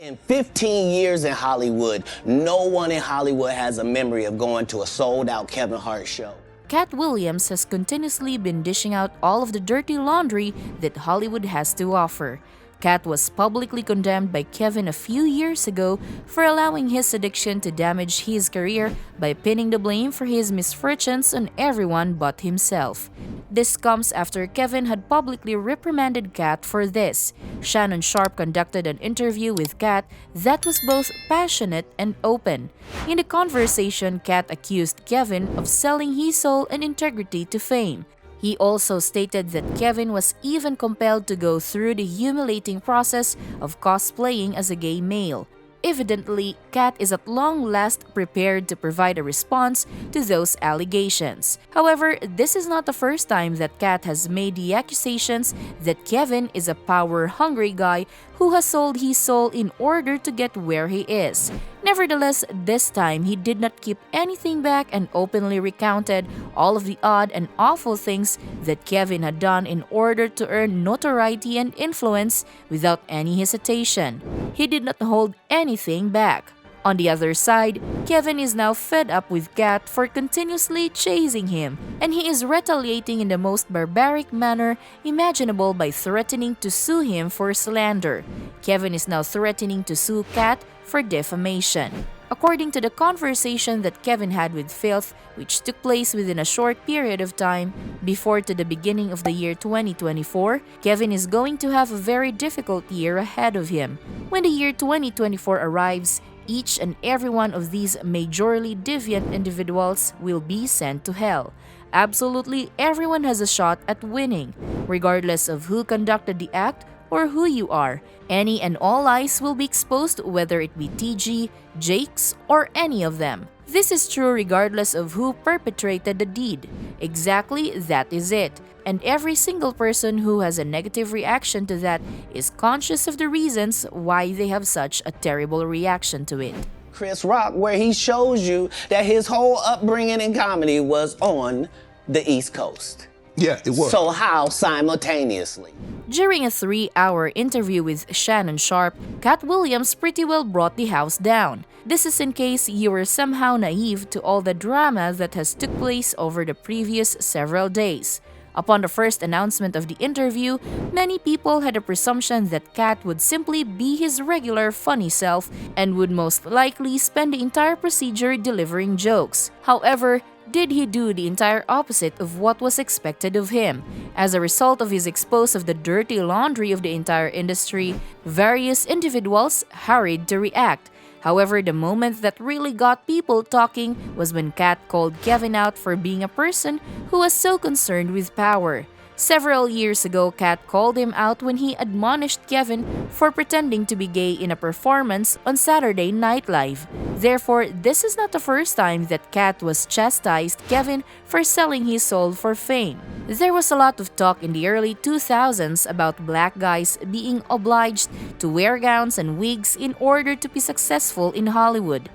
In 15 years in Hollywood, no one in Hollywood has a memory of going to a sold-out Kevin Hart show. Katt Williams has continuously been dishing out all of the dirty laundry that Hollywood has to offer. Katt was publicly condemned by Kevin a few years ago for allowing his addiction to damage his career by pinning the blame for his misfortunes on everyone but himself. This comes after Kevin had publicly reprimanded Katt for this. Shannon Sharpe conducted an interview with Katt that was both passionate and open. In the conversation, Katt accused Kevin of selling his soul and integrity to fame. He also stated that Kevin was even compelled to go through the humiliating process of cosplaying as a gay male. Evidently, Katt is at long last prepared to provide a response to those allegations. However, this is not the first time that Katt has made the accusations that Kevin is a power-hungry guy who has sold his soul in order to get where he is. Nevertheless, this time he did not keep anything back and openly recounted all of the odd and awful things that Kevin had done in order to earn notoriety and influence without any hesitation. He did not hold anything back. On the other side, Kevin is now fed up with Katt for continuously chasing him, and he is retaliating in the most barbaric manner imaginable by threatening to sue him for slander. Kevin is now threatening to sue Katt for defamation. According to the conversation that Kevin had with Filth, which took place within a short period of time before to the beginning of the year 2024, Kevin is going to have a very difficult year ahead of him. When the year 2024 arrives, each and every one of these majorly deviant individuals will be sent to hell. Absolutely everyone has a shot at winning, regardless of who conducted the act or who you are. Any and all lies will be exposed, whether it be TG, Jakes, or any of them. This is true regardless of who perpetrated the deed. Exactly that is it. And every single person who has a negative reaction to that is conscious of the reasons why they have such a terrible reaction to it. Chris Rock, where he shows you that his whole upbringing in comedy was on the East Coast. Yeah, it was. So how simultaneously? During a 3-hour interview with Shannon Sharpe, Katt Williams pretty well brought the house down. This is in case you were somehow naive to all the drama that has took place over the previous several days. Upon the first announcement of the interview, many people had a presumption that Katt would simply be his regular funny self and would most likely spend the entire procedure delivering jokes. However, did he do the entire opposite of what was expected of him? As a result of his expose of the dirty laundry of the entire industry, various individuals hurried to react. However, the moment that really got people talking was when Katt called Kevin out for being a person who was so concerned with power. Several years ago, Katt called him out when he admonished Kevin for pretending to be gay in a performance on Saturday Night Live. Therefore, this is not the first time that Katt was chastised Kevin for selling his soul for fame. There was a lot of talk in the early 2000s about black guys being obliged to wear gowns and wigs in order to be successful in Hollywood.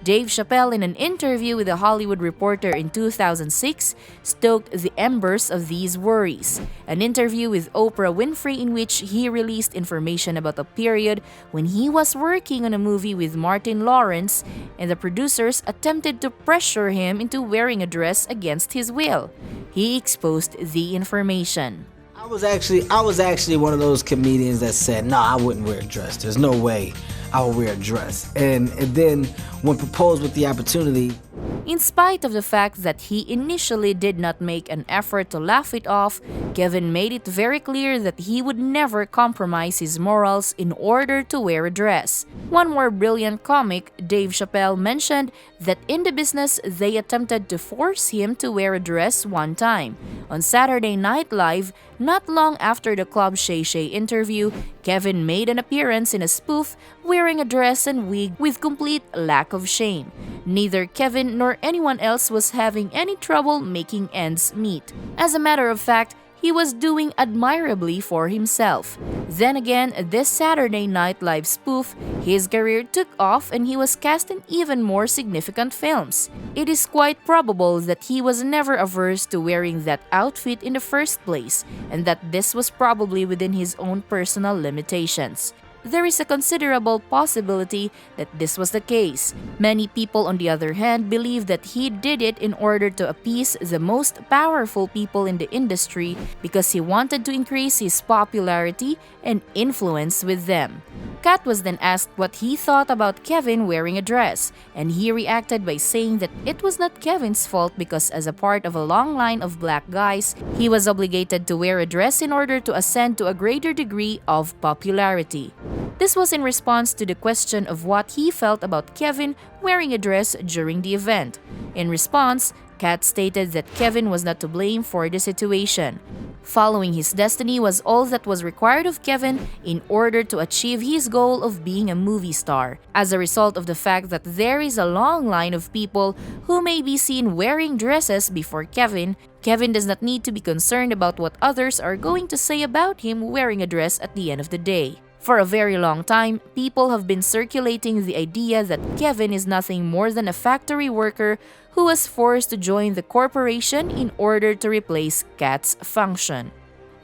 Dave Chappelle, in an interview with a Hollywood Reporter in 2006, stoked the embers of these worries. An interview with Oprah Winfrey in which he released information about a period when he was working on a movie with Martin Lawrence and the producers attempted to pressure him into wearing a dress against his will. He exposed the information. I was actually one of those comedians that said, no, I wouldn't wear a dress. There's no way I would wear a dress. And then when proposed with the opportunity, in spite of the fact that he initially did not make an effort to laugh it off, Kevin made it very clear that he would never compromise his morals in order to wear a dress. One more brilliant comic, Dave Chappelle, mentioned that in the business they attempted to force him to wear a dress one time. On Saturday Night Live, not long after the Club Shay Shay interview, Kevin made an appearance in a spoof wearing a dress and wig with complete lack of shame. Neither Kevin nor anyone else was having any trouble making ends meet. As a matter of fact, he was doing admirably for himself. Then again, this Saturday Night Live spoof, his career took off and he was cast in even more significant films. It is quite probable that he was never averse to wearing that outfit in the first place, and that this was probably within his own personal limitations. there is a considerable possibility that this was the case. Many people, on the other hand, believe that he did it in order to appease the most powerful people in the industry because he wanted to increase his popularity and influence with them. Katt was then asked what he thought about Kevin wearing a dress, and he reacted by saying that it was not Kevin's fault because as a part of a long line of black guys, he was obligated to wear a dress in order to ascend to a greater degree of popularity. This was in response to the question of what he felt about Kevin wearing a dress during the event. In response, Katt stated that Kevin was not to blame for the situation. Following his destiny was all that was required of Kevin in order to achieve his goal of being a movie star. As a result of the fact that there is a long line of people who may be seen wearing dresses before Kevin, Kevin does not need to be concerned about what others are going to say about him wearing a dress at the end of the day. For a very long time, people have been circulating the idea that Kevin is nothing more than a factory worker who was forced to join the corporation in order to replace Katt's function.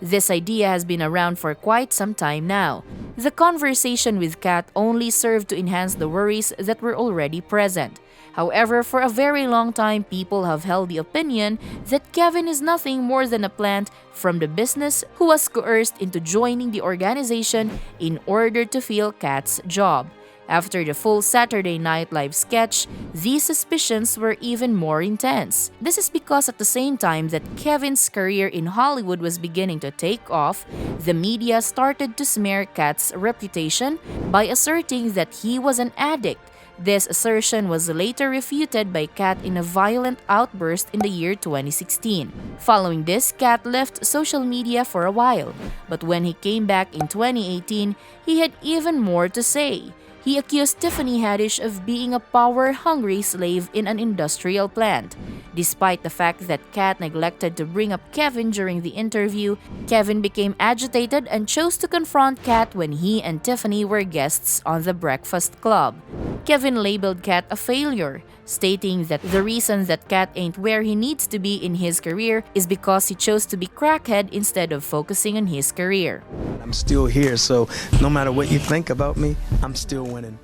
This idea has been around for quite some time now. The conversation with Katt only served to enhance the worries that were already present. However, for a very long time, people have held the opinion that Kevin is nothing more than a plant from the business who was coerced into joining the organization in order to fill Katt's job. After the full Saturday Night Live sketch, these suspicions were even more intense. This is because at the same time that Kevin's career in Hollywood was beginning to take off, the media started to smear Katt's reputation by asserting that he was an addict. This assertion was later refuted by Katt in a violent outburst in the year 2016. Following this, Katt left social media for a while, but when he came back in 2018, he had even more to say. He accused Tiffany Haddish of being a power-hungry slave in an industrial plant. Despite the fact that Katt neglected to bring up Kevin during the interview, Kevin became agitated and chose to confront Katt when he and Tiffany were guests on The Breakfast Club. Kevin labeled Katt a failure, stating that the reason that Katt ain't where he needs to be in his career is because he chose to be crackhead instead of focusing on his career. I'm still here, so no matter what you think about me, I'm still winning.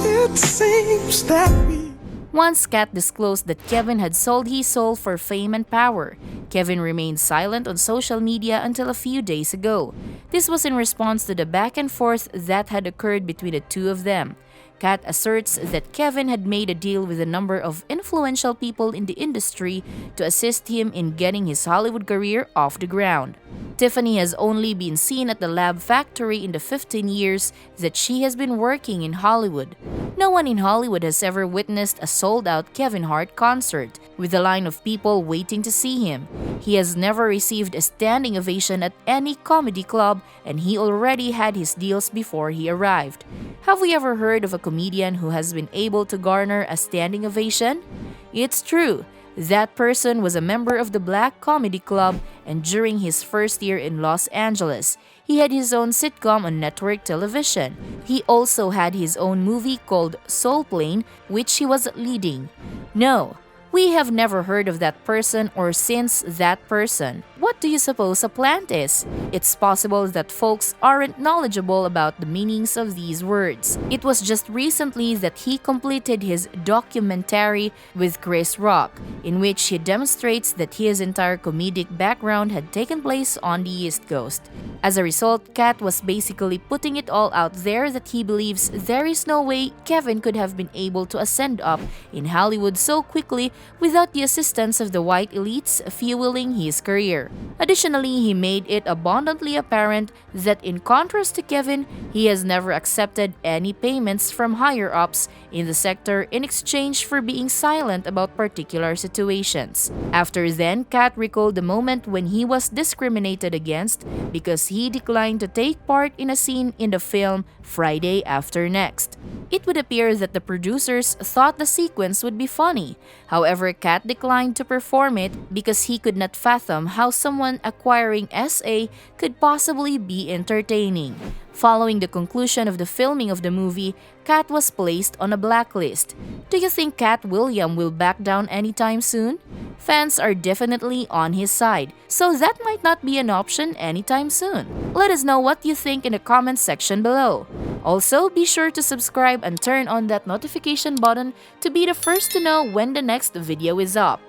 It seems that Once Katt disclosed that Kevin had sold his soul for fame and power, Kevin remained silent on social media until a few days ago. This was in response to the back and forth that had occurred between the two of them. Katt asserts that Kevin had made a deal with a number of influential people in the industry to assist him in getting his Hollywood career off the ground. Tiffany has only been seen at the Lab Factory in the 15 years that she has been working in Hollywood. No one in Hollywood has ever witnessed a sold-out Kevin Hart concert, with a line of people waiting to see him. He has never received a standing ovation at any comedy club, and he already had his deals before he arrived. Have we ever heard of a comedian who has been able to garner a standing ovation? It's true. That person was a member of the Black Comedy Club, and during his first year in Los Angeles, he had his own sitcom on network television. He also had his own movie called Soul Plane, which he was leading. No, we have never heard of that person or since that person. What do you suppose a plant is? It's possible that folks aren't knowledgeable about the meanings of these words. It was just recently that he completed his documentary with Chris Rock, in which he demonstrates that his entire comedic background had taken place on the East Coast. As a result, Katt was basically putting it all out there that he believes there is no way Kevin could have been able to ascend up in Hollywood so quickly without the assistance of the white elites fueling his career. Additionally, he made it abundantly apparent that in contrast to Kevin, he has never accepted any payments from higher-ups in the sector in exchange for being silent about particular situations. After then, Katt recalled the moment when he was discriminated against because he declined to take part in a scene in the film Friday After Next. It would appear that the producers thought the sequence would be funny. However, Katt declined to perform it because he could not fathom how someone acquiring SA could possibly be entertaining. Following the conclusion of the filming of the movie, Katt was placed on a blacklist. Do you think Katt Williams will back down anytime soon? fans are definitely on his side, so that might not be an option anytime soon. Let us know what you think in the comments section below. Also, be sure to subscribe and turn on that notification button to be the first to know when the next video is up.